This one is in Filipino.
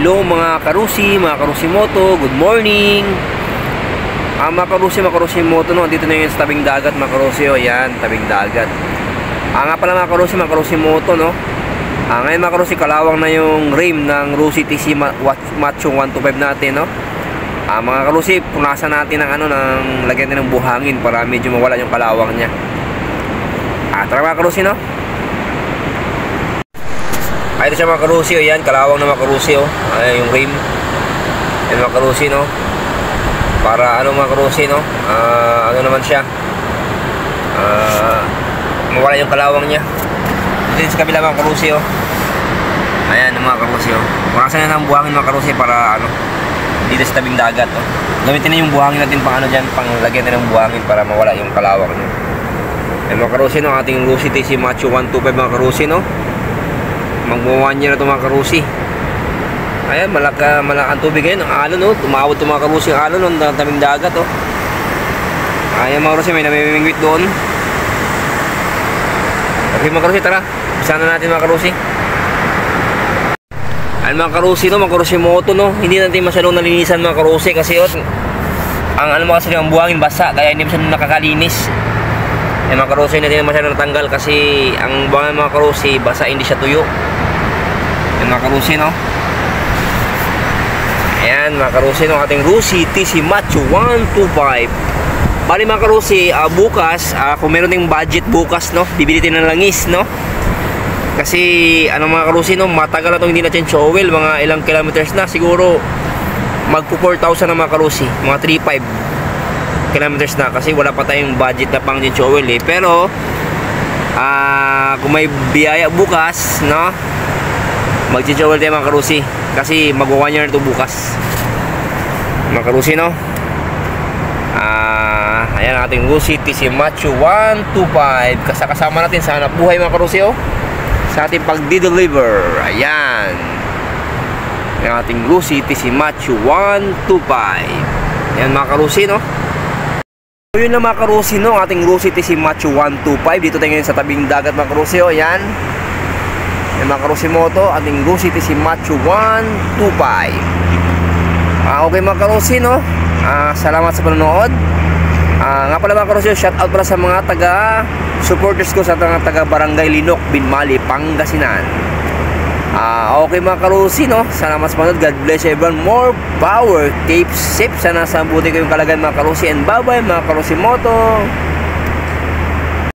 Hello mga karusi, mga karusimoto, good morning. Mga karusimoto, no, dito na yun sa tabing dagat mga karusi, o yan, tabing dagat. Nga pala mga karusimoto, no. Ngayon mga karusi, kalawang na yung rim ng Rusi TC Macho 125 natin, no. Mga karusi, punasan natin ng ng lagyan din ng buhangin para medyo mawala yung kalawang niya. Tara mga karusi, no. Ito siya mga karusi, o yan, kalawang na mga karusi, o. Ayan yung rim. Ayan mga karusi, no. Para mga karusi, no. Naman siya. Mawala yung kalawang niya. Dito sa kabila mga karusi, o. Ayan mga karusi, o. Punasan na ng buhangin mga karusi para dito sa tabing dagat, o. Gamitin na yung buhangin natin pang dyan, pang lagyan na ng buhangin para mawala yung kalawang niya. Ayan mga karusi, no. Ating Rusi TC Macho 125 mga karusi, no. Magmuwan niya na ito mga karusi. Ayan, malakang tubig ngayon. Ang alon, no. Tumawad ito mga karusi ang alon, no. Tabing dagat, oh. Ayan mga karusi, may namimingwit doon. Okay mga karusi, tara. Bisa na natin mga karusi. Ayan mga karusi, no. Mga karusimoto, no. Hindi natin masyadong nalinisan mga karusi kasi ang kasi ang buhangin basa, kaya hindi masyadong nakakalinis. Ayan mga karusi, hindi na masyadong natanggal kasi ang buhangin mga karusi basa, hindi siya tuyo. Ayan mga karusi, no. Ayan mga karusi, no. Ating Rusi TC Macho 125. Bali mga karusi, bukas, kung meron ding budget bukas, no, bibili din ng langis, no. Kasi mga karusi, no, matagal na itong hindi na change oil. Mga ilang kilometers na, siguro magpo 4,000 na mga karusi, mga 3,500 kilometers na, kasi wala pa tayong budget na pang change oil, eh. Pero kung may biyaya bukas, no, mag-change oil tayo mga karusi, kasi mag-1 year na ito bukas mga karusi, no. Ayan ang ating Rusi TC Macho 125, kasama natin sa hanap buhay mga karusi, oh, sa ating pagdi-deliver. Ayan ang ating Rusi TC Macho 125. Ayan mga karusi, no. So yun na mga karusi, no, ating Rusi TC Macho 125. Dito tayo ngayon sa tabing dagat mga karusi, oh. Ayan. Ayan mga karusimoto, ating Rusi TC Macho 125. Okay mga karusi, no. Salamat sa panonood. Nga pala mga karusi, shout out pala sa mga supporters ko sa taga Barangay Linok, Binmali, Pangasinan. Okay mga karusi, no. Salamat sa panonood. God bless everyone. More power. Keep safe. Sana sa buti kayong kalagayan mga karusi. And bye bye mga karusimoto.